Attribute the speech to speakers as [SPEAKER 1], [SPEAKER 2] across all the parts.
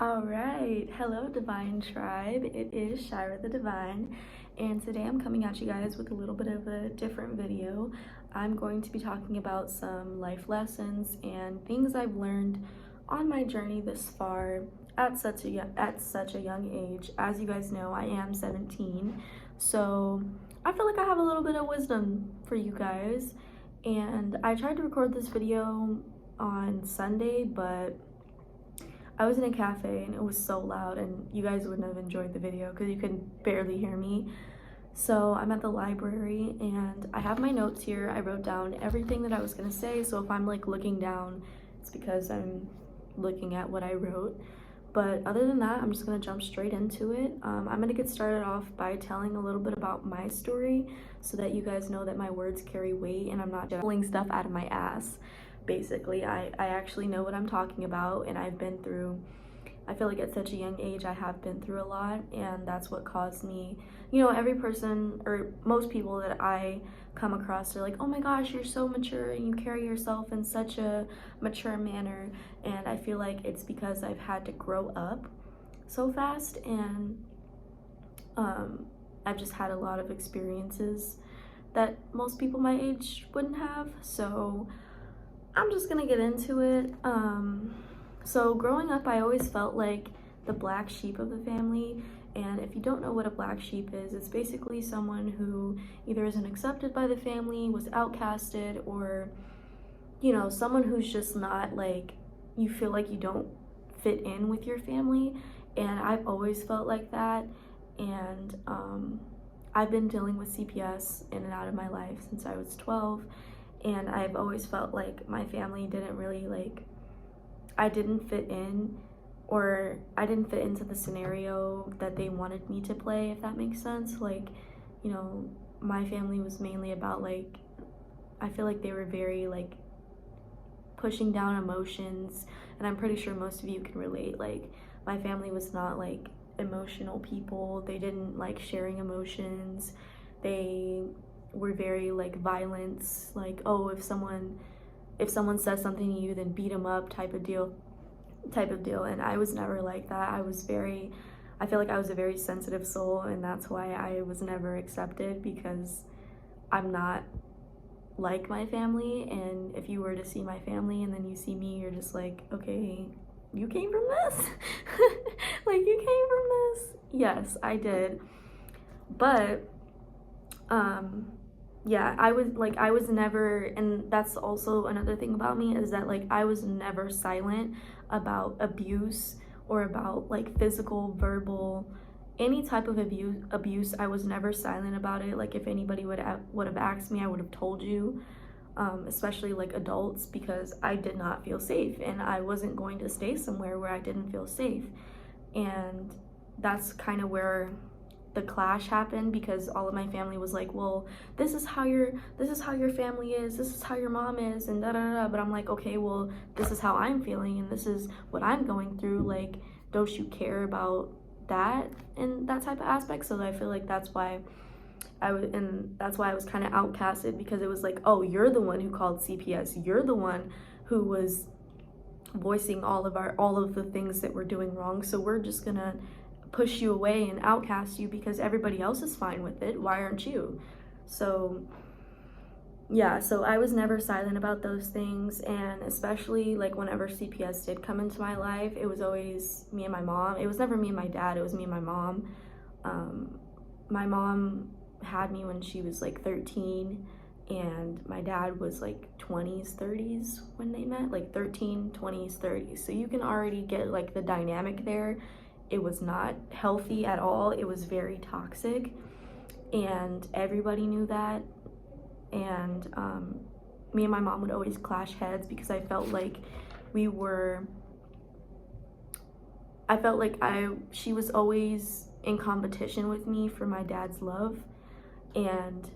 [SPEAKER 1] Alright, hello Divine Tribe. It is Shyra the Divine, and today I'm coming at you guys with a little bit of a different video. I'm going to be talking about some life lessons and things I've learned on my journey this far at such a young age. As you guys know, I am 17, so I feel like I have a little bit of wisdom for you guys. And I tried to record this video on Sunday, but I was in a cafe and it was so loud and you guys wouldn't have enjoyed the video because you could barely hear me. So I'm at the library and I have my notes here. I wrote down everything that I was gonna say, so if I'm like looking down, it's because I'm looking at what I wrote. But other than that, I'm just gonna jump straight into it. I'm gonna get started off by telling a little bit about my story so that you guys know that my words carry weight and I'm not just pulling stuff out of my ass. Basically, I actually know what I'm talking about, and I've been through, I feel like at such a young age I have been through a lot, and that's what caused me, every person or most people that I come across are like, oh my gosh, you're so mature and you carry yourself in such a mature manner. And I feel like it's because I've had to grow up so fast, and I've just had a lot of experiences that most people my age wouldn't have. So I'm just gonna get into it. So growing up, I always felt like the black sheep of the family. And if you don't know what a black sheep is, it's basically someone who either isn't accepted by the family, was outcasted, or, someone who's just not like, you feel like you don't fit in with your family. And I've always felt like that. And I've been dealing with CPS in and out of my life since I was 12. And I've always felt like my family didn't really I didn't fit in, or I didn't fit into the scenario that they wanted me to play, if that makes sense. My family was mainly about I feel like they were very pushing down emotions, and I'm pretty sure most of you can relate. My family was not emotional people. They didn't like sharing emotions. They were very violence, oh, if someone says something to you, then beat them up type of deal. And I was never like that. I feel like I was a very sensitive soul, and that's why I was never accepted, because I'm not like my family. And if you were to see my family and then you see me, you're just like, okay, you came from this? You came from this? Yes, I did. But yeah, I was never, and that's also another thing about me, is that I was never silent about abuse, or about physical, verbal, any type of abuse. I was never silent about it. If anybody would have asked me, I would have told you, especially adults, because I did not feel safe, and I wasn't going to stay somewhere where I didn't feel safe. And that's kind of where the clash happened, because all of my family was like, well, this is how your family is, this is how your mom is, and da da da. But I'm like, okay, well, this is how I'm feeling, and this is what I'm going through. Don't you care about that and that type of aspect? So I feel like that's why I was kind of outcasted, because it was like, oh, you're the one who called CPS, you're the one who was voicing all of the things that we're doing wrong, so we're just gonna push you away and outcast you because everybody else is fine with it. Why aren't you? So yeah, so I was never silent about those things. And especially whenever CPS did come into my life, it was always me and my mom. It was never me and my dad, it was me and my mom. My mom had me when she was 13, and my dad was 20s 30s when they met, 13 20s 30s. So you can already get the dynamic there. It was not healthy at all. It was very toxic, and everybody knew that. And me and my mom would always clash heads, because I felt like she was always in competition with me for my dad's love. And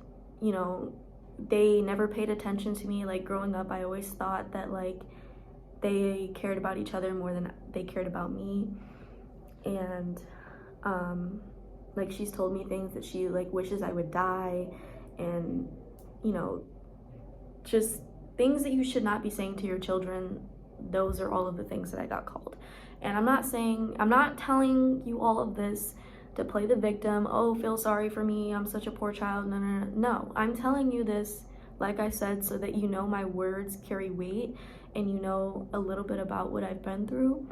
[SPEAKER 1] they never paid attention to me. Growing up, I always thought that they cared about each other more than they cared about me. And she's told me things that she wishes I would die, and just things that you should not be saying to your children. Those are all of the things that I got called. And I'm not telling you all of this to play the victim. Oh, feel sorry for me, I'm such a poor child. No, no, no. No, I'm telling you this, like I said, so that you know my words carry weight and you know a little bit about what I've been through.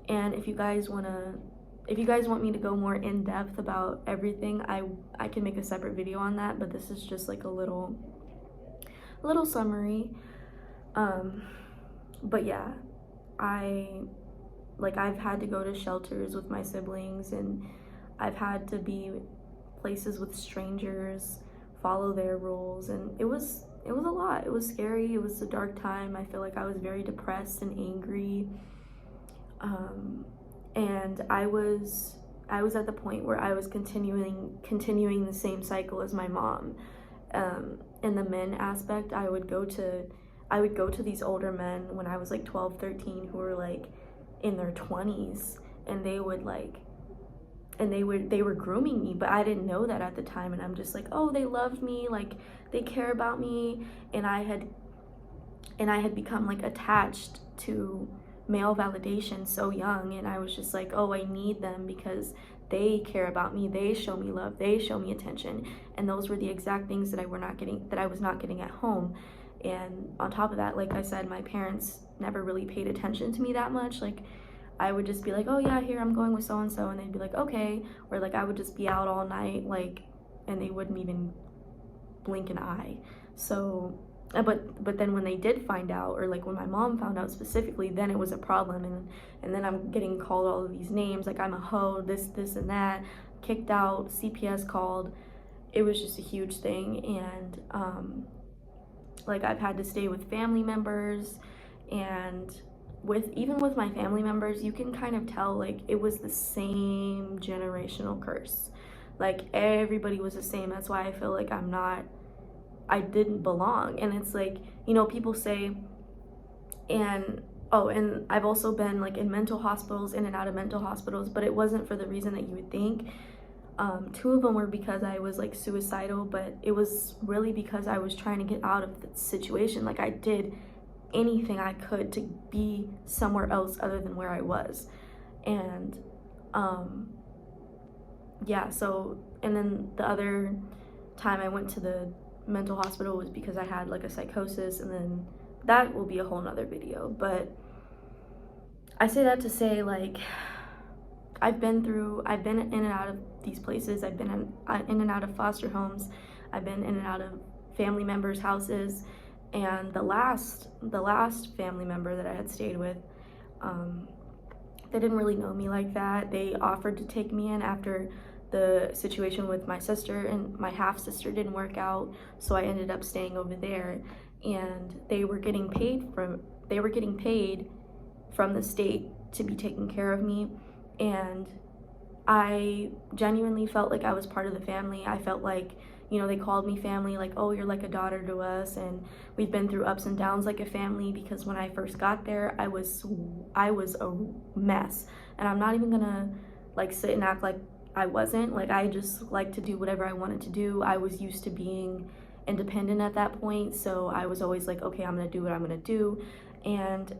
[SPEAKER 1] And if you guys want me to go more in depth about everything, I can make a separate video on that, but this is just like a little summary. But yeah, I've had to go to shelters with my siblings, and I've had to be places with strangers, follow their rules, and it was a lot. It was scary. It was a dark time. I feel like I was very depressed and angry. And I was at the point where I was continuing the same cycle as my mom. In the men aspect, I would go to these older men when I was like 12, 13, who were like in their 20s, and they were grooming me, but I didn't know that at the time. And I'm just like, oh, they love me, like they care about me. And I had become like attached to male validation so young, and I was just like, oh, I need them because they care about me, they show me love, they show me attention. And those were the exact things that I was not getting at home. And on top of that, like I said, my parents never really paid attention to me that much. Like I would just be like, oh yeah, here, I'm going with so and so, and they'd be like, okay. Or like I would just be out all night, like, and they wouldn't even blink an eye. So but then when they did find out, or like when my mom found out specifically, then it was a problem. And then I'm getting called all of these names, like I'm a hoe, this and that, kicked out, CPS called. It was just a huge thing. And like I've had to stay with family members, and even with my family members, you can kind of tell like it was the same generational curse. Like everybody was the same. That's why I feel like I didn't belong. And it's like, you know, people say, and I've also been like in mental hospitals, in and out of mental hospitals, but it wasn't for the reason that you would think. 2 of them were because I was like suicidal, but it was really because I was trying to get out of the situation. Like I did anything I could to be somewhere else other than where I was. And yeah, so, and then the other time I went to the mental hospital was because I had like a psychosis, and then that will be a whole nother video. But I say that to say, like, I've been in and out of these places. I've been in and out of foster homes. I've been in and out of family members' houses. And the last family member that I had stayed with, they didn't really know me like that. They offered to take me in after the situation with my sister and my half sister didn't work out, so I ended up staying over there. And they were getting paid from the state to be taking care of me, and I genuinely felt like I was part of the family. I felt like, you know, they called me family, like, oh, you're like a daughter to us, and we've been through ups and downs like a family. Because when I first got there, I was a mess, and I'm not even gonna like sit and act like I wasn't. Like I just like to do whatever I wanted to do. I was used to being independent at that point, so I was always like, okay, I'm gonna do what I'm gonna do. And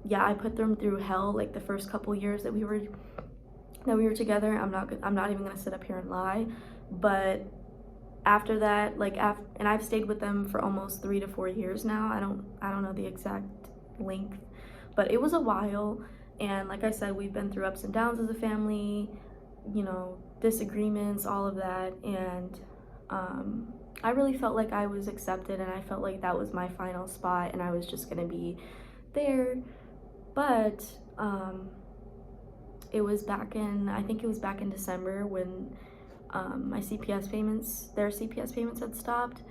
[SPEAKER 1] yeah, I put them through hell like the first couple years that we were together. I'm not even gonna sit up here and lie. But after that, like and I've stayed with them for almost 3 to 4 years now. I don't know the exact length, but it was a while. And like I said, we've been through ups and downs as a family, you know, disagreements, all of that. And I really felt like I was accepted, and I felt like that was my final spot, and I was just gonna be there. But I think it was back in December when their CPS payments had stopped,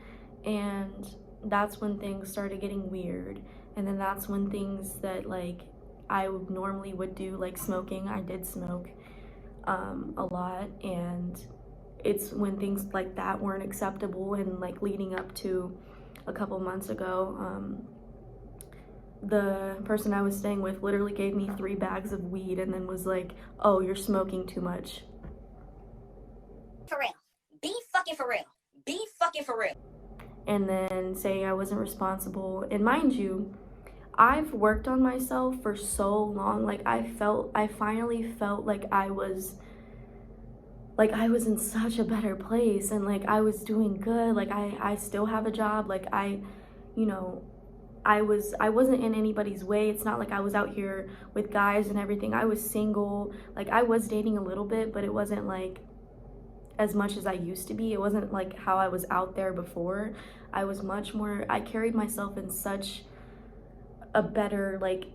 [SPEAKER 1] and that's when things started getting weird. And then that's when things that like I normally would do, like smoking, I did smoke a lot. And it's when things like that weren't acceptable. And like leading up to a couple months ago, the person I was staying with literally gave me 3 bags of weed and then was like, oh, you're smoking too much.
[SPEAKER 2] For real. Be fucking for real. Be fucking for real.
[SPEAKER 1] And then saying I wasn't responsible. And mind you, I've worked on myself for so long. Like I finally felt like I was in such a better place, and like I was doing good. Like I still have a job. Like you know, I wasn't in anybody's way. It's not like I was out here with guys and everything. I was single. Like I was dating a little bit, but it wasn't like as much as I used to be. It wasn't like how I was out there before. I was much more, I carried myself in such a better, like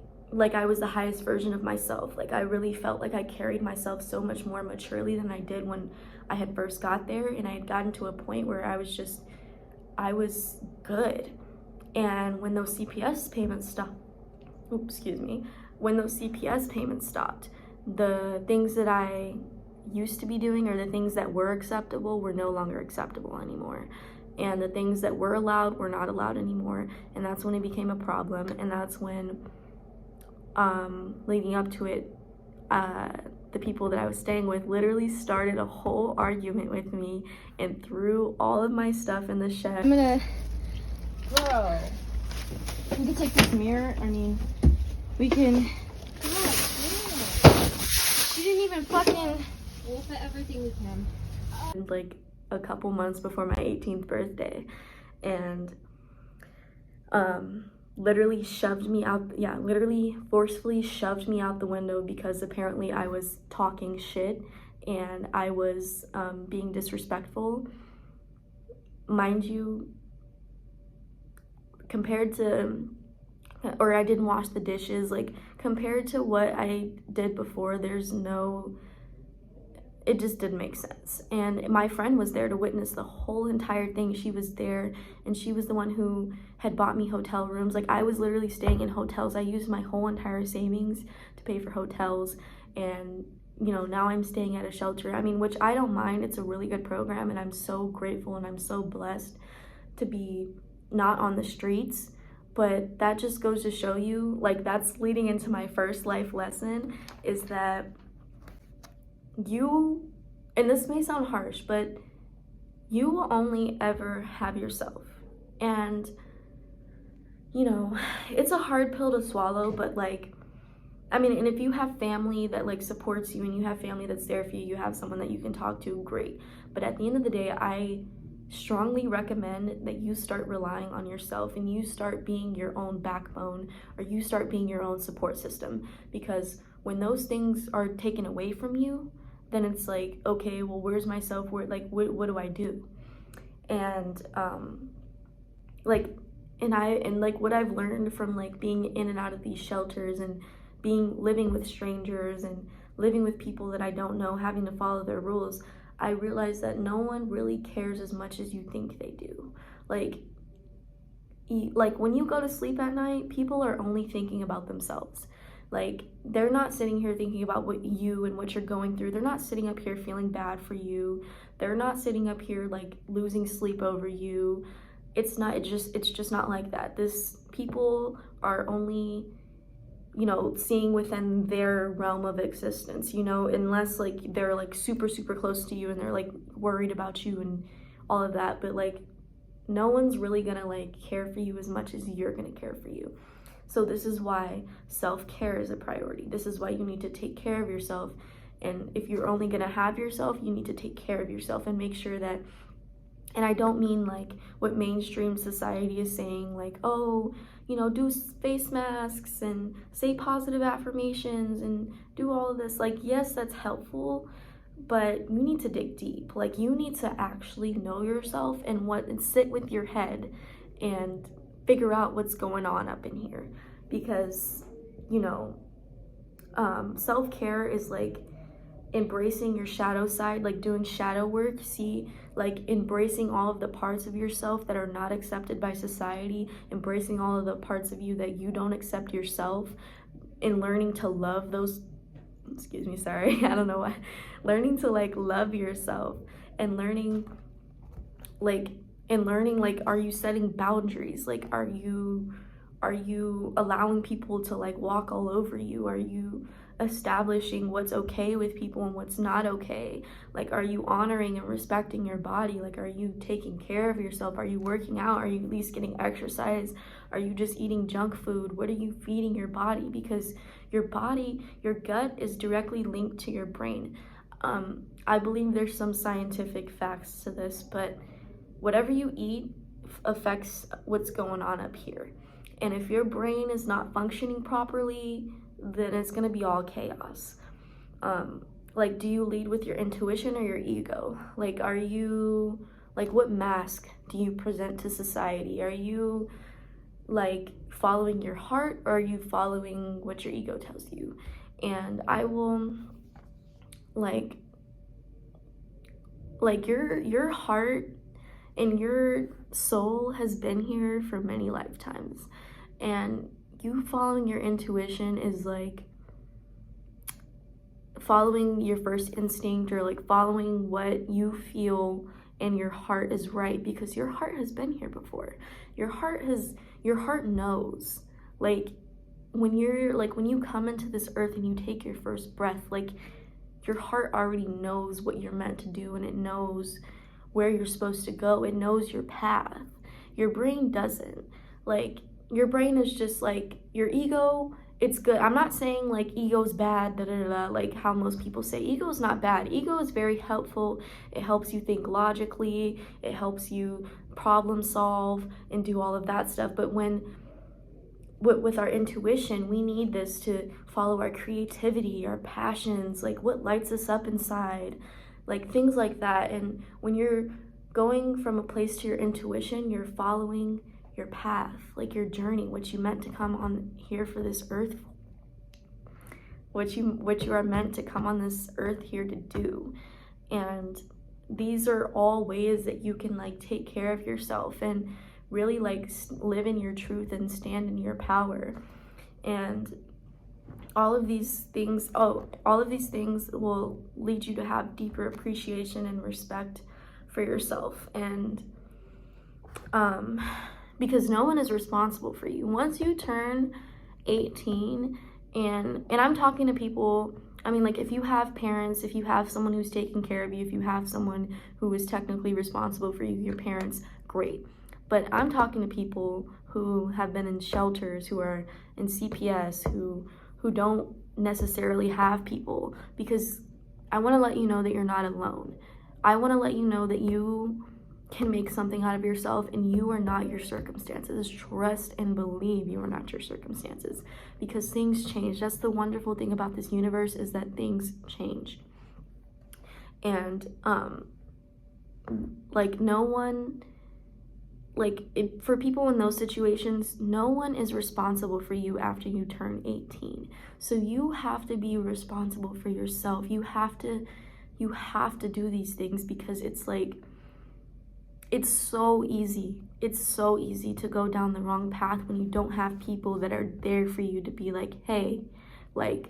[SPEAKER 1] I was the highest version of myself. Like I really felt like I carried myself so much more maturely than I did when I had first got there, and I had gotten to a point where I was good. And when those CPS payments stopped, when those CPS payments stopped, the things that I used to be doing, or the things that were acceptable, were no longer acceptable anymore. And the things that were allowed were not allowed anymore. And that's when it became a problem. And that's when, leading up to it, the people that I was staying with literally started a whole argument with me and threw all of my stuff in the shed.
[SPEAKER 3] Bro,
[SPEAKER 1] We can take this mirror. I mean, we can. She didn't even fucking.
[SPEAKER 3] we'll put everything we can.
[SPEAKER 1] Like a couple months before my 18th birthday, and literally forcefully shoved me out the window because apparently I was talking shit and I was being disrespectful. Mind you, compared to, or I didn't wash the dishes, like compared to what I did before, it just didn't make sense. And my friend was there to witness the whole entire thing. She was there, and she was the one who had bought me hotel rooms. Like I was literally staying in hotels. I used my whole entire savings to pay for hotels, and now I'm staying at a shelter. I mean, which I don't mind. It's a really good program, and I'm so grateful and I'm so blessed to be not on the streets. But that just goes to show you, like, that's leading into my first life lesson, is that and this may sound harsh, but you will only ever have yourself. And it's a hard pill to swallow, but like, I mean, and if you have family that like supports you, and you have family that's there for you, you have someone that you can talk to, great. But at the end of the day, I strongly recommend that you start relying on yourself, and you start being your own backbone, or you start being your own support system. Because when those things are taken away from you, then it's like, okay, well, where's my self-worth? Like, what do I do? And what I've learned from like being in and out of these shelters, and living with strangers, and living with people that I don't know, having to follow their rules, I realized that no one really cares as much as you think they do. Like when you go to sleep at night, people are only thinking about themselves. Like, they're not sitting here thinking about what you're going through. They're not sitting up here feeling bad for you. They're not sitting up here like losing sleep over you. It's just not like that. People are only, seeing within their realm of existence, unless like they're like super, super close to you and they're like worried about you and all of that. But like, no one's really gonna like care for you as much as you're gonna care for you. So this is why self-care is a priority. This is why you need to take care of yourself. And if you're only gonna have yourself, you need to take care of yourself and make sure that, and I don't mean like what mainstream society is saying, like, oh, do face masks and say positive affirmations and do all of this. Like, yes, that's helpful, but you need to dig deep. Like, you need to actually know yourself and sit with your head and figure out what's going on up in here. Because, self-care is like embracing your shadow side, like doing shadow work. Like embracing all of the parts of yourself that are not accepted by society, embracing all of the parts of you that you don't accept yourself, and learning to love those, I don't know why, learning to like love yourself, and learning like, are you setting boundaries? Like, are you allowing people to like walk all over you? Are you establishing what's okay with people and what's not okay? Like, are you honoring and respecting your body? Like, are you taking care of yourself? Are you working out? Are you at least getting exercise? Are you just eating junk food? What are you feeding your body? Because your body, your gut is directly linked to your brain. I believe there's some scientific facts to this, but whatever you eat affects what's going on up here. And if your brain is not functioning properly, then it's going to be all chaos. Like, do you lead with your intuition or your ego? Like, are you, like, what mask do you present to society? Are you, like, following your heart, or are you following what your ego tells you? And I will, like your heart and your soul has been here for many lifetimes, and you following your intuition is like following your first instinct, or like following what you feel and your heart is right, because your heart has been here before. Your heart knows. Like, when you come into this earth and you take your first breath, like, your heart already knows what you're meant to do, and it knows where you're supposed to go. It knows your path. Your brain doesn't. Like, your brain is just like your ego. It's good. I'm not saying like ego's bad, like how most people say. Ego's not bad. Ego is very helpful. It helps you think logically. It helps you problem solve and do all of that stuff. But with our intuition, we need this to follow our creativity, our passions, like what lights us up inside, like things like that. And when you're going from a place to your intuition, you're following your path, like your journey, what you meant to come on here for this earth, what you are meant to come on this earth here to do. And these are all ways that you can like take care of yourself and really like live in your truth and stand in your power. And all of these things will lead you to have deeper appreciation and respect for yourself. And because no one is responsible for you. Once you turn 18, and I'm talking to people, I mean, like, if you have parents, if you have someone who's taking care of you, if you have someone who is technically responsible for you, your parents, great. But I'm talking to people who have been in shelters, who are in CPS, who don't necessarily have people, because I want to let you know that you're not alone. I want to let you know that you can make something out of yourself, and you are not your circumstances. Trust and believe you are not your circumstances, because things change. That's the wonderful thing about this universe, is that things change. And like, no one, like, for people in those situations, no one is responsible for you after you turn 18. So you have to be responsible for yourself. You have to do these things, because it's like, it's so easy to go down the wrong path when you don't have people that are there for you to be like, hey, like,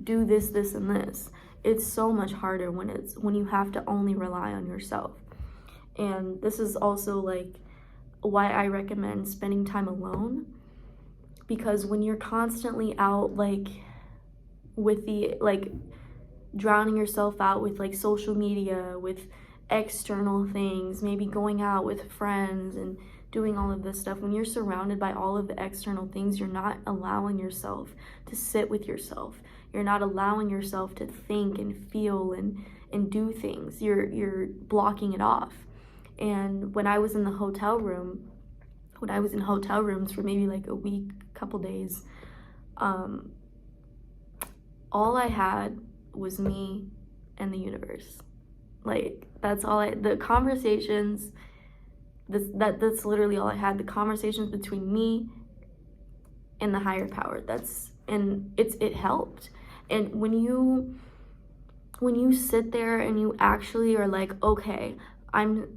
[SPEAKER 1] do this, this, and this. It's so much harder when you have to only rely on yourself. And this is also like why I recommend spending time alone, because when you're constantly out, like, with the, like, drowning yourself out with like social media, with external things, maybe going out with friends and doing all of this stuff, when you're surrounded by all of the external things, you're not allowing yourself to sit with yourself. You're not allowing yourself to think and feel and do things. You're blocking it off. And when I was in hotel rooms for maybe like a week, couple days, all I had was me and the universe. Like, that's all the conversations, that's literally all I had. The conversations between me and the higher power. It helped. And when you sit there and you actually are like, okay, I'm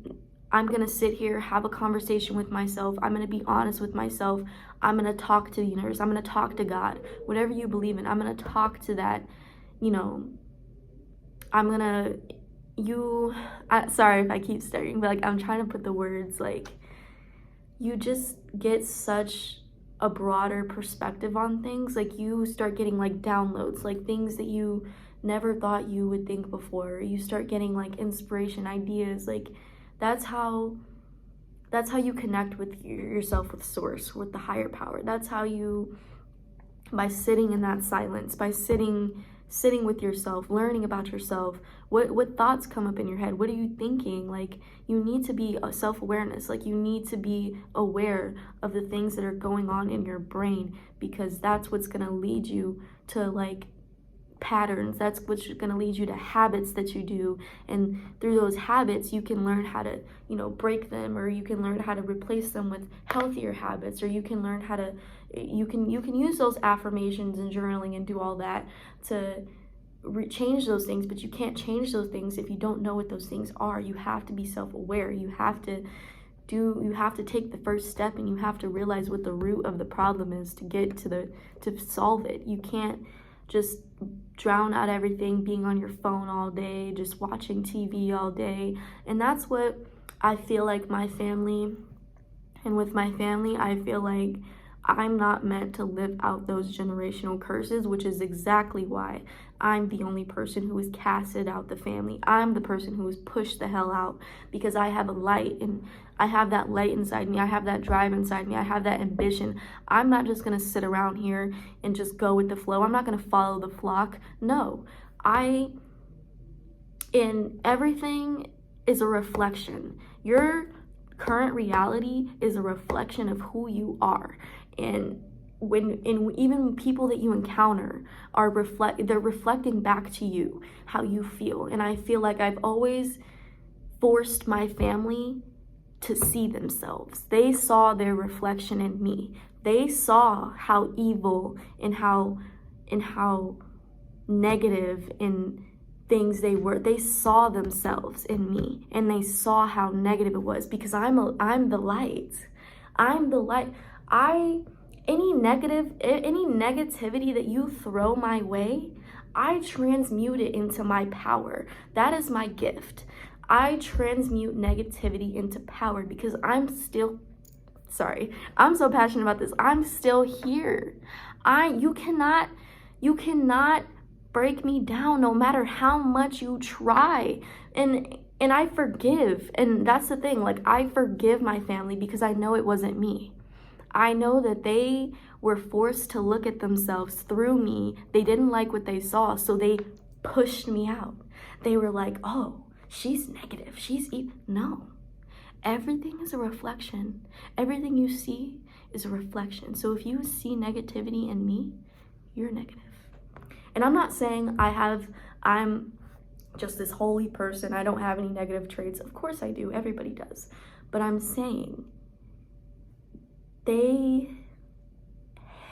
[SPEAKER 1] gonna sit here, have a conversation with myself. I'm gonna be honest with myself. I'm gonna talk to the universe. I'm gonna talk to God. Whatever you believe in, I'm gonna talk to that. You know, sorry if I keep stuttering, but like, I'm trying to put the words, like, you just get such a broader perspective on things. Like you start getting like downloads, like things that you never thought you would think before. You start getting like inspiration, ideas. Like that's how you connect with yourself, with source, with the higher power. That's how you, by sitting in that silence, by sitting with yourself, learning about yourself, what thoughts come up in your head, what are you thinking? Like you need to be a self-awareness. Like you need to be aware of the things that are going on in your brain, because that's what's going to lead you to like patterns. That's what's going to lead you to habits that you do, and through those habits you can learn how to, you know, break them, or you can learn how to replace them with healthier habits, or you can learn how to you can use those affirmations and journaling and do all that to change those things. But you can't change those things if you don't know what those things are. You have to be self-aware. You have to take the first step, and you have to realize what the root of the problem is to get to solve it. You can't just drown out everything being on your phone all day, just watching TV all day. And that's what I feel like my family, and with my family, I feel like I'm not meant to live out those generational curses, which is exactly why I'm the only person who was casted out the family. I'm the person who was pushed the hell out, because I have a light, and I have that light inside me. I have that drive inside me. I have that ambition. I'm not just going to sit around here and just go with the flow. I'm not going to follow the flock. No, in everything is a reflection. Your current reality is a reflection of who you are. And even people that you encounter they're reflecting back to you how you feel. And I feel like I've always forced my family to see themselves. They saw their reflection in me. They saw how evil and how negative in things they were. They saw themselves in me, and they saw how negative it was, because I'm the light. I'm the light. Any negativity that you throw my way, I transmute it into my power. That is my gift. I transmute negativity into power, because I'm so passionate about this. I'm still here. You cannot break me down, no matter how much you try. And I forgive. And that's the thing, like I forgive my family, because I know it wasn't me. I know that they were forced to look at themselves through me. They didn't like what they saw, so they pushed me out. They were like, oh, she's negative. No. Everything is a reflection. Everything you see is a reflection. So if you see negativity in me, you're negative. And I'm not saying I'm just this holy person. I don't have any negative traits. Of course I do. Everybody does. But I'm saying they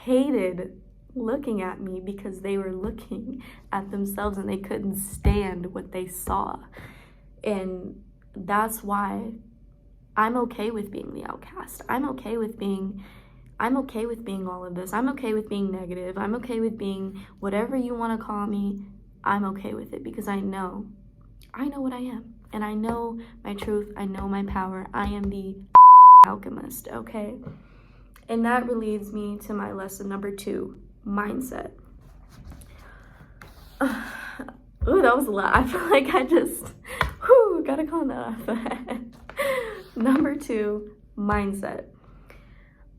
[SPEAKER 1] hated looking at me, because they were looking at themselves and they couldn't stand what they saw. And that's why I'm okay with being the outcast. I'm okay with being all of this. I'm okay with being negative. I'm okay with being whatever you want to call me. I'm okay with it, because I know what I am, and I know my truth. I know my power. I am the alchemist, okay? And that leads me to my lesson number 2, mindset. Ooh, that was a lot. I feel like I just, gotta calm that off. Number 2, mindset.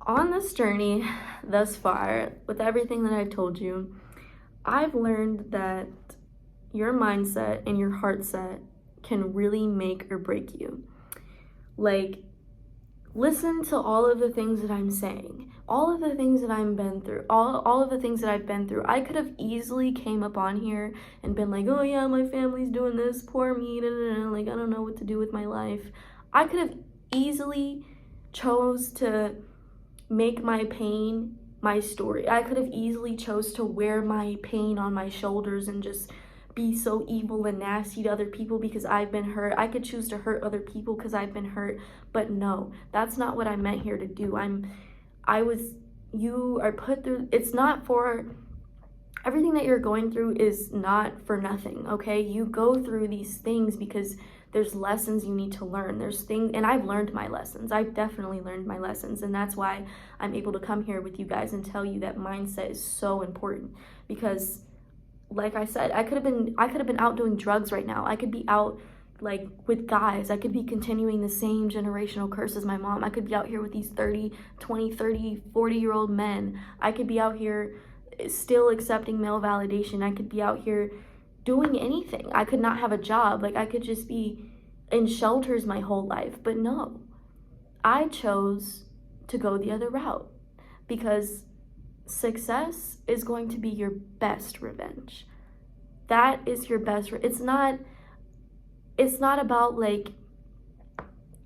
[SPEAKER 1] On this journey thus far, with everything that I've told you, I've learned that your mindset and your heart set can really make or break you. Like, listen to all of the things that I'm saying, all of the things that I've been through, all of the things that I've been through. I could have easily came up on here and been like, oh yeah, my family's doing this, poor me, like I don't know what to do with my life. I could have easily chose to make my pain my story. I could have easily chose to wear my pain on my shoulders and just be so evil and nasty to other people because I've been hurt. I could choose to hurt other people because I've been hurt, but no, that's not what I'm meant here to do. You are put through, it's not for everything that you're going through is not for nothing, okay? You go through these things because there's lessons you need to learn. There's things, and I've learned my lessons. I've definitely learned my lessons, and that's why I'm able to come here with you guys and tell you that mindset is so important. Because like I said, I could have been out doing drugs right now. I could be out like with guys. I could be continuing the same generational curse as my mom. I could be out here with these 40-year-old men. I could be out here still accepting male validation. I could be out here doing anything. I could not have a job. Like, I could just be in shelters my whole life. But no, I chose to go the other route because success is going to be your best revenge. That is your best. It's not about like,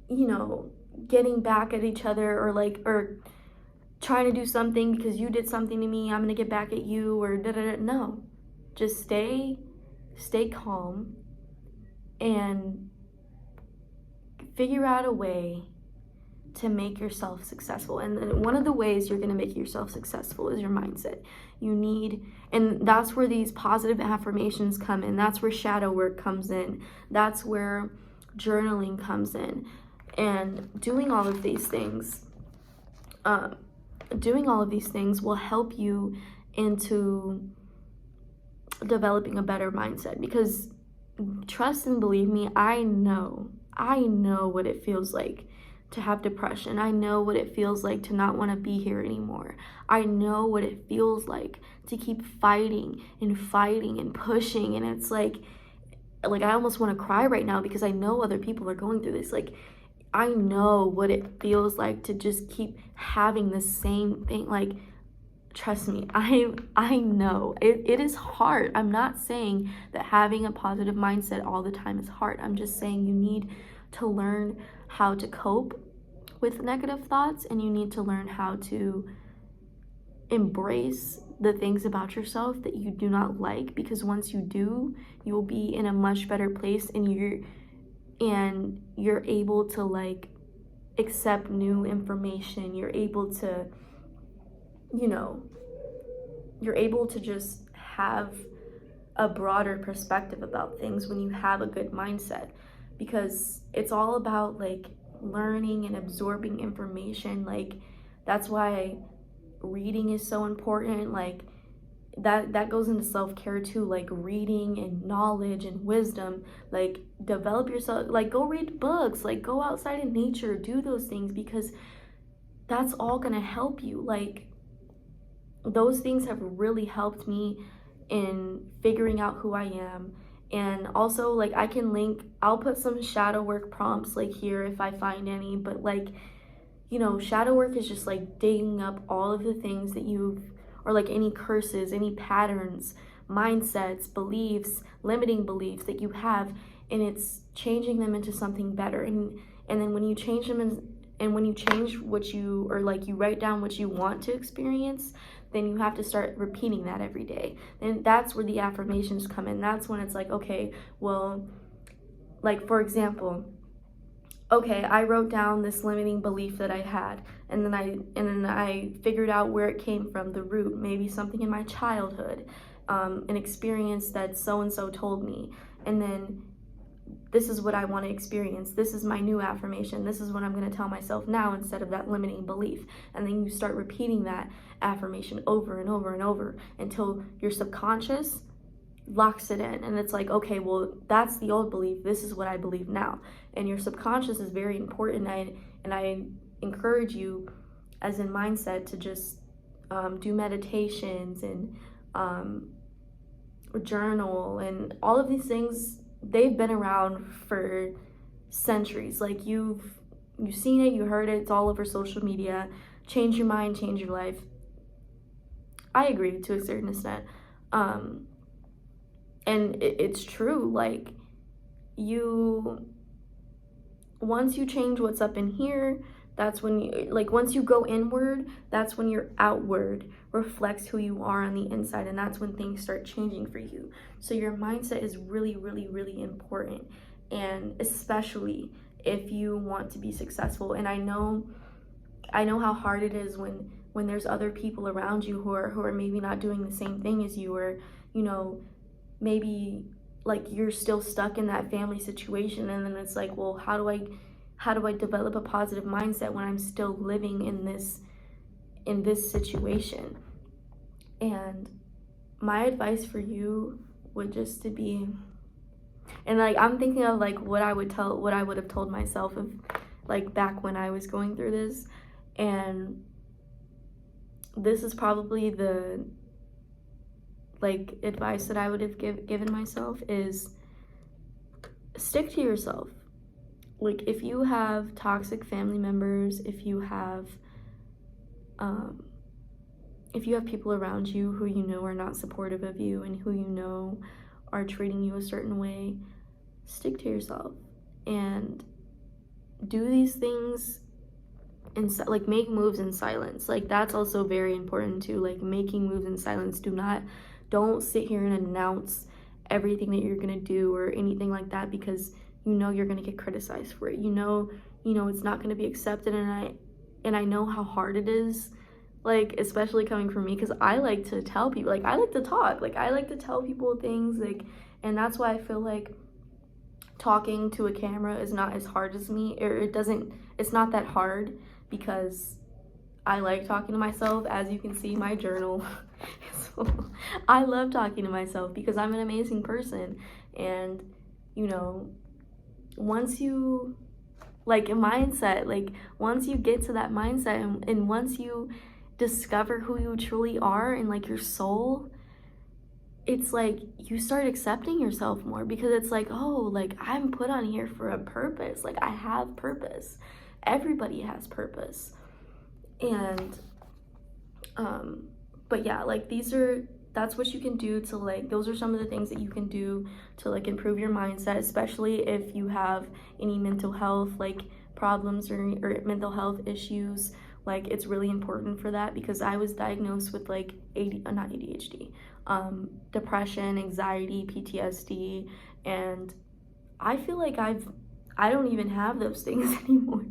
[SPEAKER 1] you know, getting back at each other or trying to do something because you did something to me, I'm gonna get back at you, or da-da-da. No, just stay calm and figure out a way to make yourself successful. And one of the ways you're going to make yourself successful is your mindset. And that's where these positive affirmations come in. That's where shadow work comes in. That's where journaling comes in. And doing all of these things will help you into developing a better mindset. Because trust and believe me, I know what it feels like to have depression. I know what it feels like to not want to be here anymore. I know what it feels like to keep fighting and pushing, and it's like I almost want to cry right now because I know other people are going through this. Like, I know what it feels like to just keep having the same thing. Like, trust me, I know it is hard. I'm not saying that having a positive mindset all the time is hard. I'm just saying you need to learn how to cope with negative thoughts, and you need to learn how to embrace the things about yourself that you do not like, because once you do, you will be in a much better place, and you're able to like accept new information. You're able to, you're able to just have a broader perspective about things when you have a good mindset, because it's all about like learning and absorbing information. Like, that's why reading is so important. Like, that goes into self-care too, like reading and knowledge and wisdom. Like, develop yourself, like go read books, like go outside in nature, do those things, because that's all gonna help you. Like, those things have really helped me in figuring out who I am. And also, like, I'll put some shadow work prompts like here if I find any, but like, shadow work is just like digging up all of the things that or like any curses, any patterns, mindsets, beliefs, limiting beliefs that you have, and it's changing them into something better. And then when you change them and when you change what you write down what you want to experience, then you have to start repeating that every day. And that's where the affirmations come in. That's when it's like, okay, well, like for example, okay, I wrote down this limiting belief that I had, and then I figured out where it came from, the root, maybe something in my childhood, an experience that so-and-so told me, and then this is what I want to experience. This is my new affirmation. This is what I'm going to tell myself now instead of that limiting belief. And then you start repeating that affirmation over and over and over until your subconscious locks it in. And it's like, okay, well, that's the old belief. This is what I believe now. And your subconscious is very important. And I encourage you, as in mindset, to just do meditations and journal and all of these things. They've been around for centuries. Like, you've seen it, you heard it, it's all over social media. Change your mind, change your life. I agree to a certain extent. And it's true. Like, once you change what's up in here, that's when once you go inward, that's when your outward reflects who you are on the inside, and that's when things start changing for you. So your mindset is really, really, really important, and especially if you want to be successful. And I know how hard it is when when there's other people around you who are maybe not doing the same thing as you, or you know, maybe like you're still stuck in that family situation, and then it's like, well, how do I develop a positive mindset when I'm still living in this situation? And my advice for you would just to be, and like I'm thinking of like what I would have told myself of like back when I was going through this, and this is probably the like advice that I would have given myself is stick to yourself. Like if you have toxic family members, if you have people around you who you know are not supportive of you and who you know are treating you a certain way, stick to yourself and do these things and like make moves in silence. Like that's also very important too, like making moves in silence. Don't sit here and announce everything that you're gonna do or anything like that, because you know you're gonna get criticized for it. You know it's not gonna be accepted, and I know how hard it is, like especially coming from me, because I like to tell people, like I like to talk, like I like to tell people things, like, and that's why I feel like talking to a camera is not as hard as me, or it's not that hard, because I like talking to myself. As you can see, my journal. So I love talking to myself because I'm an amazing person. And you know, once you like a mindset, like once you get to that mindset, and once you discover who you truly are and like your soul, it's like you start accepting yourself more, because it's like, oh, like I'm put on here for a purpose. Like I have purpose. Everybody has purpose. And but yeah, like that's what you can do to like, those are some of the things that you can do to like improve your mindset, especially if you have any mental health like problems or mental health issues. Like it's really important for that, because I was diagnosed with like not ADHD, depression, anxiety, PTSD, and I feel like I don't even have those things anymore.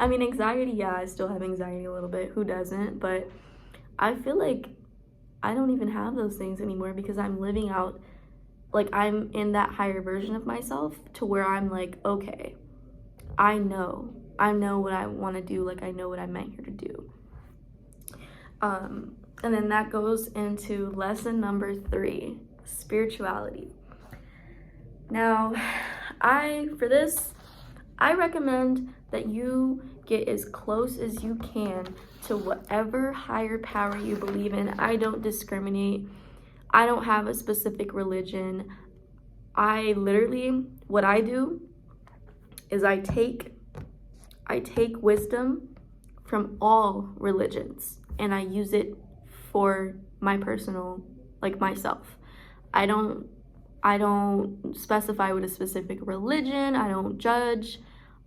[SPEAKER 1] I mean, anxiety, yeah, I still have anxiety a little bit. Who doesn't? But I feel like I don't even have those things anymore, because I'm living out, like I'm in that higher version of myself to where I'm like, okay, I know what I want to do. Like I know what I'm meant here to do. And then that goes into lesson number 3, spirituality. Now, I recommend that you get as close as you can to whatever higher power you believe in. I don't discriminate. I don't have a specific religion. What I do is I take wisdom from all religions and I use it for my personal, like myself. I don't specify with a specific religion. I don't judge.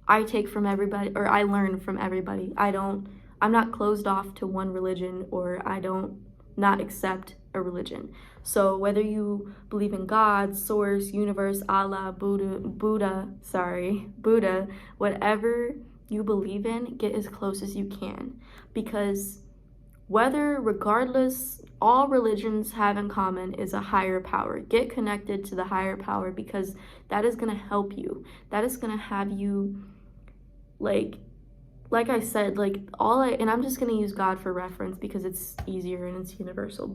[SPEAKER 1] I take from everybody, or I learn from everybody. I'm not closed off to one religion, or I don't not accept a religion. So whether you believe in God, source, universe, Allah, Buddha, whatever you believe in, get as close as you can, because regardless, all religions have in common is a higher power. Get connected to the higher power, because that is going to help you. That is going to have you, like I said, like and I'm just going to use God for reference because it's easier and it's universal,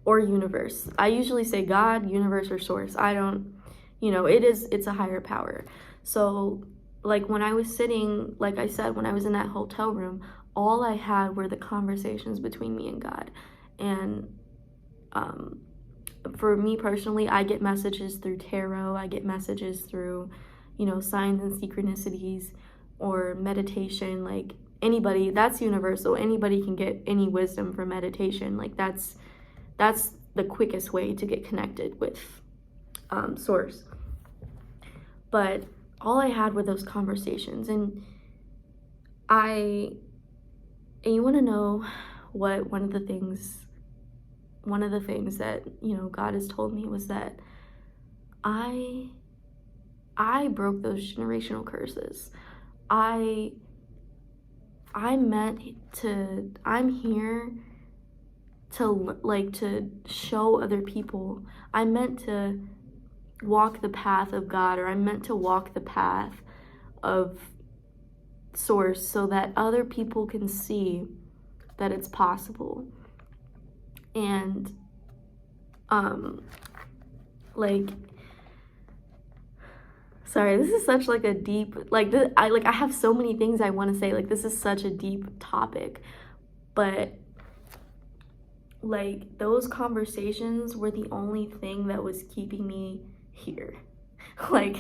[SPEAKER 1] or universe. I usually say God, universe, or source. I don't, it's a higher power. So like when I was sitting, like I said, when I was in that hotel room, all I had were the conversations between me and God. And for me personally, I get messages through tarot. I get messages through, signs and synchronicities, or meditation. Like anybody, that's universal. Anybody can get any wisdom from meditation. Like that's the quickest way to get connected with source. But all I had were those conversations, and you want to know what one of the things that God has told me was that I broke those generational curses. I I'm here to show other people. I'm meant to walk the path of God, or I'm meant to walk the path of source so that other people can see that it's possible. And like, sorry, this is such like a deep, like I have so many things I want to say. Like, this is such a deep topic, but like those conversations were the only thing that was keeping me here. Like,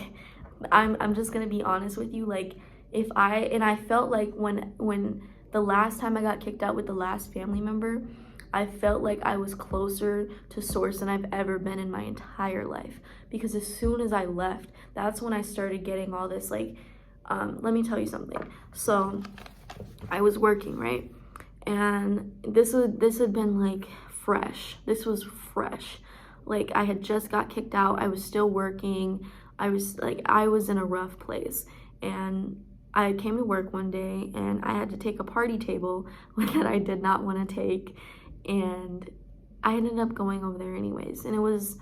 [SPEAKER 1] I'm just gonna be honest with you. Like, I felt like when the last time I got kicked out with the last family member, I felt like I was closer to source than I've ever been in my entire life. Because as soon as I left, that's when I started getting all this, like, let me tell you something. So I was working, right? And this had been like fresh. This was fresh. Like, I had just got kicked out. I was still working. I was in a rough place. And I came to work one day and I had to take a party table that I did not want to take. And I ended up going over there anyways. And it was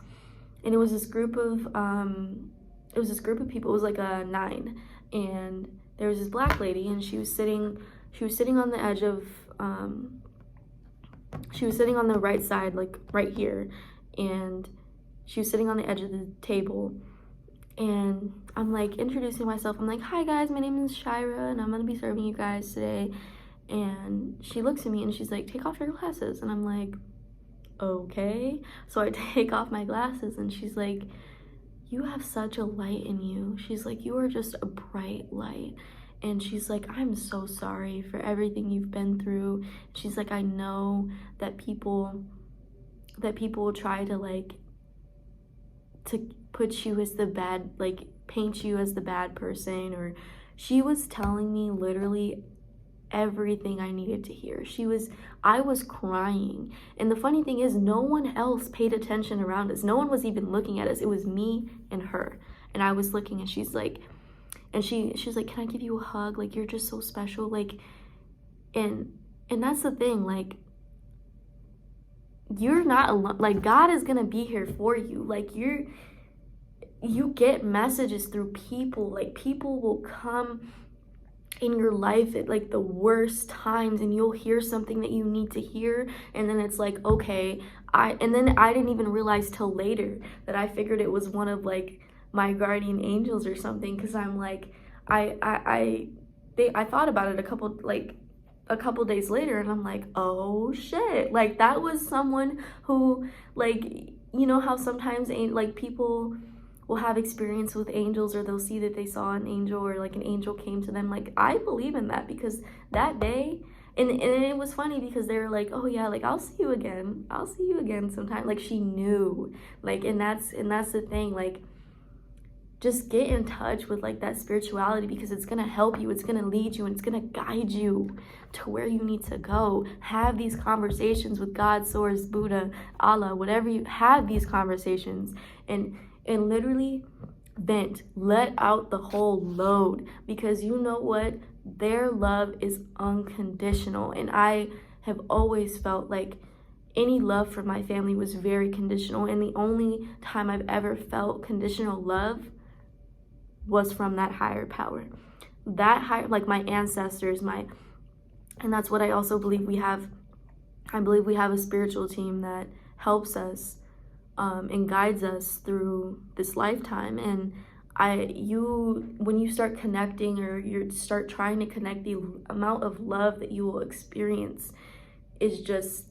[SPEAKER 1] this group of people. It was like a 9. And there was this black lady, and she was sitting on the edge of she was sitting on the right side, like right here, and she was sitting on the edge of the table. And I'm like introducing myself. I'm like, "Hi guys, my name is Shyra, and I'm gonna be serving you guys today." And she looks at me and she's like, "Take off your glasses." And I'm like, "Okay." So I take off my glasses, and she's like, "You have such a light in you." She's like, "You are just a bright light." And she's like, "I'm so sorry for everything you've been through." She's like, "I know that people try to like to put you as the bad, like paint you as the bad person." Or she was telling me literally everything I needed to hear. I was crying. And the funny thing is, no one else paid attention around us. No one was even looking at us. It was me and her. And I was looking, and she's like, she's like, "Can I give you a hug? Like, you're just so special." Like, and that's the thing, like, you're not alone. Like, God is gonna be here for you. Like, you get messages through people. Like, people will come in your life at like the worst times, and you'll hear something that you need to hear, and then it's like, okay, and then I didn't even realize till later that I figured it was one of like my guardian angels or something, because I'm like, I thought about it a couple days later, and I'm like, oh shit, like that was someone who, like, you know how sometimes like people will have experience with angels, or they'll see that they saw an angel, or like an angel came to them. Like, I believe in that, because that day, and it was funny because they were like, "Oh yeah, like I'll see you again sometime." Like, she knew, like, and that's the thing, like, just get in touch with like that spirituality, because it's gonna help you, it's gonna lead you, and it's gonna guide you to where you need to go. Have these conversations with God, source, Buddha, Allah, whatever. You have these conversations, and literally vent, let out the whole load, because you know what, their love is unconditional. And I have always felt like any love from my family was very conditional, and the only time I've ever felt conditional love was from that higher power, that higher, like my ancestors, and that's what I also believe we have. I believe we have a spiritual team that helps us and guides us through this lifetime. And when you start connecting, or you start trying to connect, the amount of love that you will experience is just,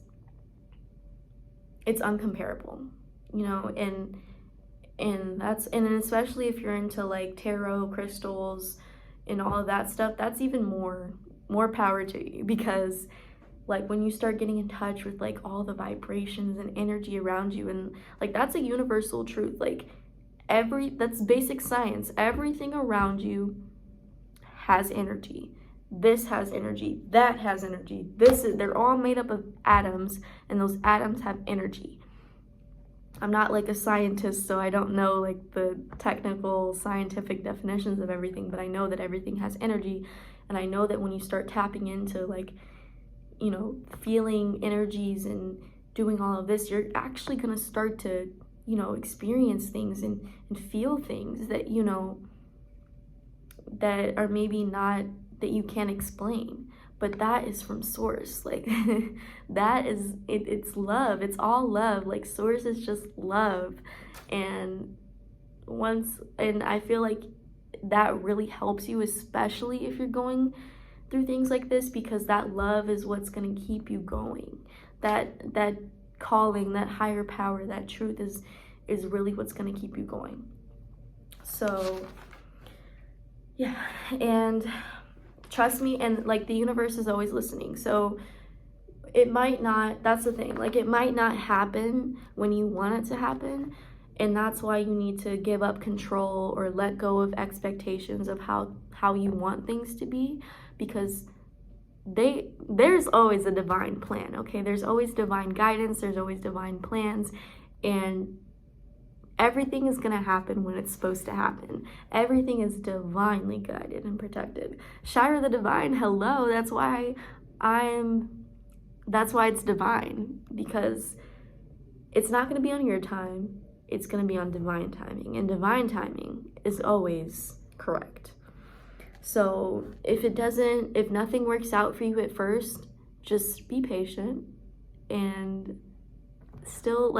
[SPEAKER 1] it's uncomparable, you know. And especially if you're into like tarot, crystals, and all of that stuff, that's even more power to you, because like when you start getting in touch with like all the vibrations and energy around you, and like that's a universal truth. Like, that's basic science. Everything around you has energy. This has energy, that has energy, they're all made up of atoms, and those atoms have energy. I'm not like a scientist, so I don't know like the technical scientific definitions of everything, but I know that everything has energy. And I know that when you start tapping into like, you know, feeling energies and doing all of this, you're actually going to start to, you know, experience things and feel things that, you know, that are maybe not, that you can't explain. But that is from source. Like that is it's love. It's all love. Like source is just love. And I feel like that really helps you, especially if you're going through things like this, because that love is what's going to keep you going. That calling, that higher power, that truth is really what's going to keep you going. So yeah, and trust me, and like the universe is always listening. So it might not, that's the thing, like it might not happen when you want it to happen. And that's why you need to give up control or let go of expectations of how you want things to be, because there's always a divine plan, okay? There's always divine guidance, there's always divine plans, and everything is going to happen when it's supposed to happen. Everything is divinely guided and protected. Shyra the divine, hello. That's why it's divine, because it's not going to be on your time. It's going to be on divine timing, and divine timing is always correct. So if nothing works out for you at first, just be patient and still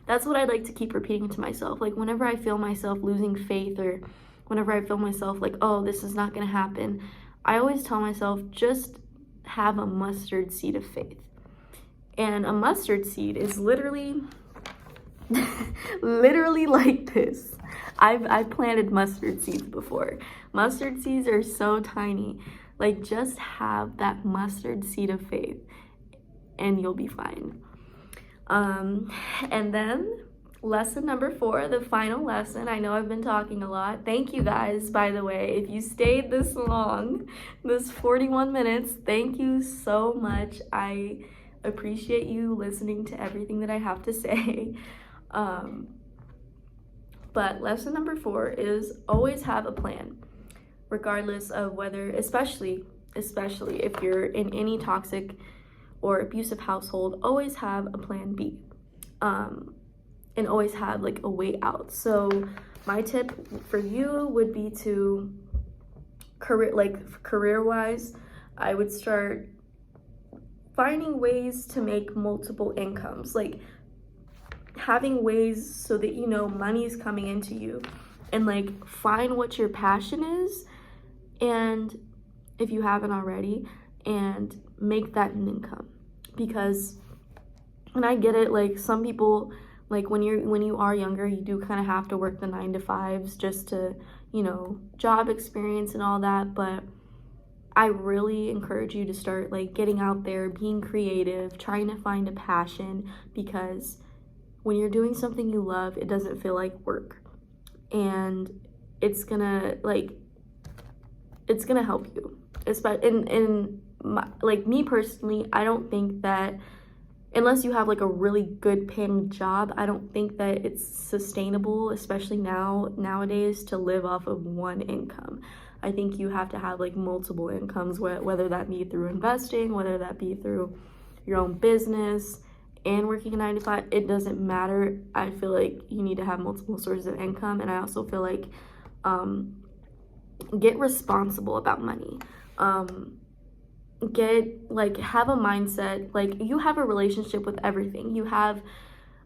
[SPEAKER 1] that's what I'd like to keep repeating to myself. Like whenever I feel myself losing faith, or whenever I feel myself like, oh, this is not going to happen, I always tell myself, just have a mustard seed of faith. And a mustard seed is literally like this. I've planted mustard seeds before. Mustard seeds are so tiny. Like just have that mustard seed of faith and you'll be fine. And then lesson number 4, the final lesson. I know I've been talking a lot. Thank you guys, by the way. If you stayed this long, this 41 minutes, thank you so much. I appreciate you listening to everything that I have to say. But lesson number 4 is always have a plan, regardless of whether, especially if you're in any toxic or abusive household, always have a plan B, and always have like a way out. So my tip for you would be to career-wise, I would start finding ways to make multiple incomes, like having ways so that you know money's coming into you, and like find what your passion is, and if you haven't already, and make that an income. Because, and I get it, like some people, like when you are younger, you do kind of have to work the 9-to-5s just to, you know, job experience and all that, but I really encourage you to start like getting out there, being creative, trying to find a passion, because when you're doing something you love, it doesn't feel like work, and it's gonna help you. Like me personally, I don't think that unless you have like a really good paying job, I don't think that it's sustainable, especially nowadays, to live off of one income. I think you have to have like multiple incomes, whether that be through investing, whether that be through your own business and working a 9-to-5, it doesn't matter. I feel like you need to have multiple sources of income. And I also feel like get responsible about money. Have a mindset, like you have a relationship with everything. You have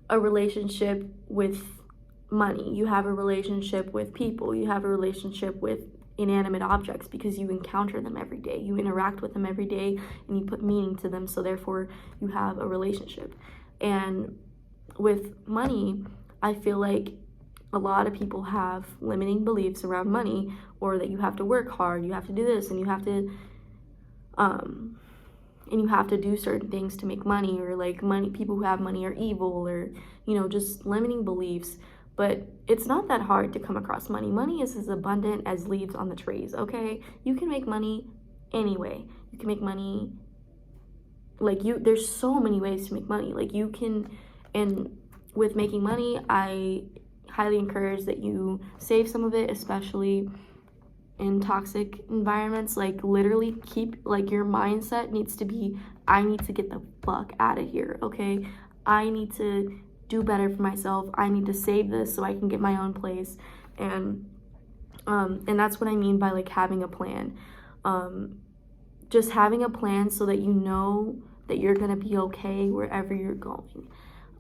[SPEAKER 1] a relationship with money, you have a relationship with people, you have a relationship with inanimate objects, because you encounter them every day, you interact with them every day, and you put meaning to them, so therefore you have a relationship. And with money, I feel like a lot of people have limiting beliefs around money, or that you have to work hard, you have to do this, and you have to do certain things to make money, or like money, people who have money are evil, or, you know, just limiting beliefs. But it's not that hard to come across money. Money is as abundant as leaves on the trees, okay? You can make money anyway. You can make money, there's so many ways to make money. Like you can, and with making money, I highly encourage that you save some of it, especially in toxic environments, like literally keep, like, your mindset needs to be, I need to get the fuck out of here, okay? I need to do better for myself. I need to save this so I can get my own place. And that's what I mean by like having a plan. Just having a plan so that you know that you're gonna be okay wherever you're going.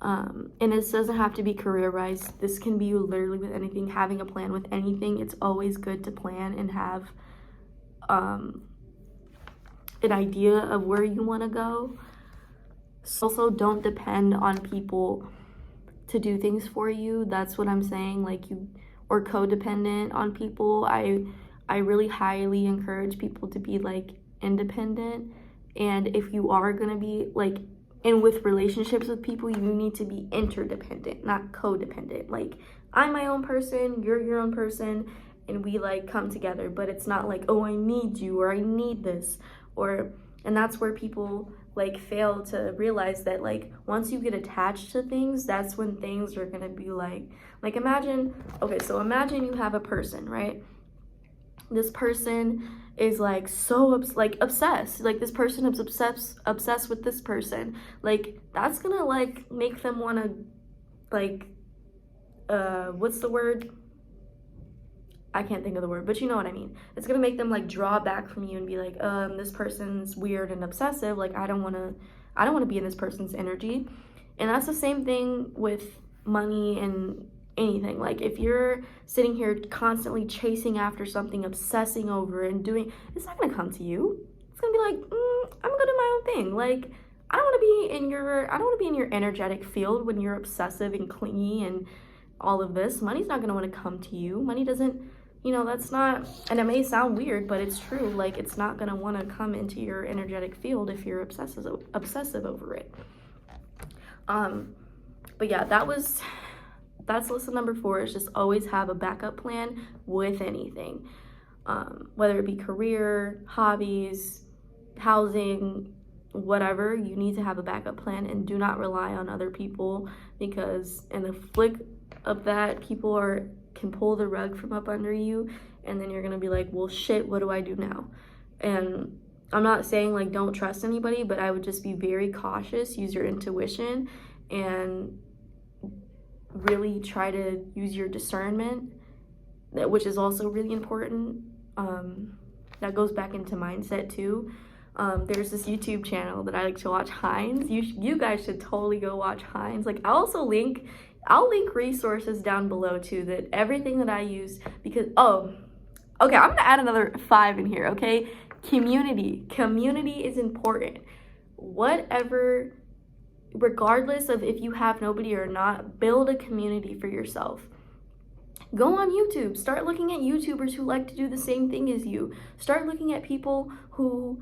[SPEAKER 1] And it doesn't have to be career-wise. This can be literally with anything. Having a plan with anything, it's always good to plan and have an idea of where you want to go. Also, don't depend on people to do things for you. That's what I'm saying. Like, you, or codependent on people. I really highly encourage people to be like independent. And if you are gonna be like, and with relationships with people, you need to be interdependent, not codependent. Like, I'm my own person, you're your own person, and we like come together. But it's not like, oh, I need you, or I need this, or, and that's where people like fail to realize that, like, once you get attached to things, that's when things are gonna be like imagine, okay, so imagine you have a person, right? This person is like so obsessed, like this person is obsessed with this person. Like, that's gonna like make them want to like what's the word, I can't think of the word, but you know what I mean. It's gonna make them like draw back from you and be like, this person's weird and obsessive, like I don't want to be in this person's energy. And that's the same thing with money and anything. Like, if you're sitting here constantly chasing after something, obsessing over and doing, it's not gonna come to you. It's gonna be like, I'm gonna do my own thing. Like, I don't want to be in your energetic field when you're obsessive and clingy and all of this. Money's not gonna want to come to you. Money doesn't, that's not, and it may sound weird, but it's true. Like, it's not gonna want to come into your energetic field if you're obsessive over it. But yeah, that's lesson number 4, is just always have a backup plan with anything. Whether it be career, hobbies, housing, whatever, you need to have a backup plan, and do not rely on other people, because in the flick of that, people can pull the rug from up under you, and then you're gonna be like, well, shit, what do I do now? And I'm not saying like don't trust anybody, but I would just be very cautious, use your intuition, and really try to use your discernment, which is also really important. That goes back into mindset too. There's this YouTube channel that I like to watch, Heinz. You guys should totally go watch Heinz. Like, I'll link resources down below too, that everything that I use, because okay, I'm gonna add another 5 in here, okay? Community is important. Whatever, regardless of if you have nobody or not, build a community for yourself. Go on YouTube, start looking at YouTubers who like to do the same thing as you. Start looking at people who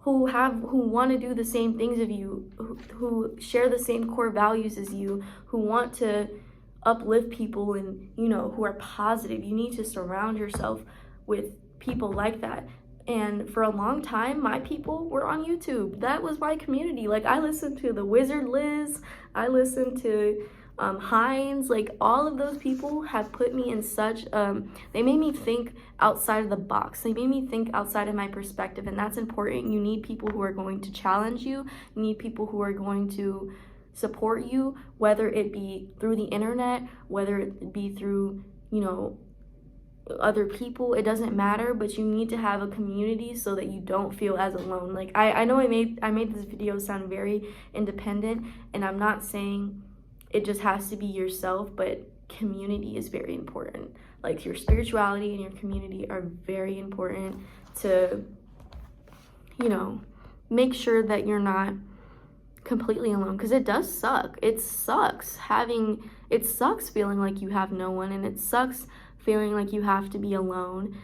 [SPEAKER 1] want to do the same things as you, who share the same core values as you, who want to uplift people, and who are positive. You need to surround yourself with people like that. And for a long time, my people were on YouTube. That was my community. Like, I listened to the Wizard Liz, I listened to Heinz. Like, all of those people have put me in such, they made me think outside of the box. They made me think outside of my perspective, and that's important. You need people who are going to challenge you. You need people who are going to support you, whether it be through the internet, whether it be through, other people. It doesn't matter, but you need to have a community so that you don't feel as alone. Like, I know I made this video sound very independent, and I'm not saying it just has to be yourself, but community is very important. Like, your spirituality and your community are very important to, make sure that you're not completely alone, because it does suck. It sucks feeling like you have no one, and it sucks feeling like you have to be alone,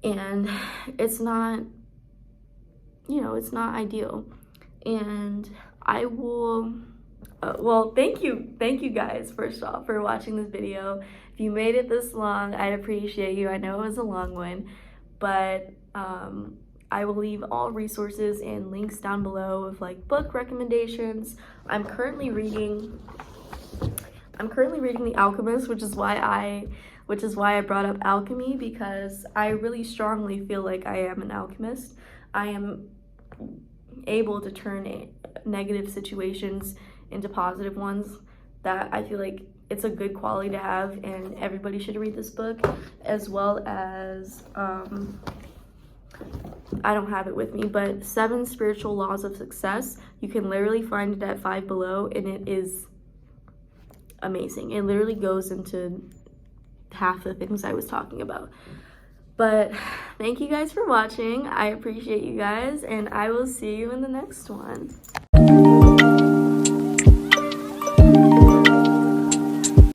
[SPEAKER 1] and it's not ideal. And I will well, thank you guys, first off, for watching this video. If you made it this long, I appreciate you. I know it was a long one, but I will leave all resources and links down below of like book recommendations. I'm currently reading I'm currently reading The Alchemist, which is why I brought up alchemy, because I really strongly feel like I am an alchemist. I am able to turn negative situations into positive ones. That I feel like it's a good quality to have, and everybody should read this book, as well as I don't have it with me, but 7 Spiritual Laws of Success. You can literally find it at Five Below, and it is amazing. It literally goes into half the things I was talking about. But thank you guys for watching. I appreciate you guys, and I will see you in the next one.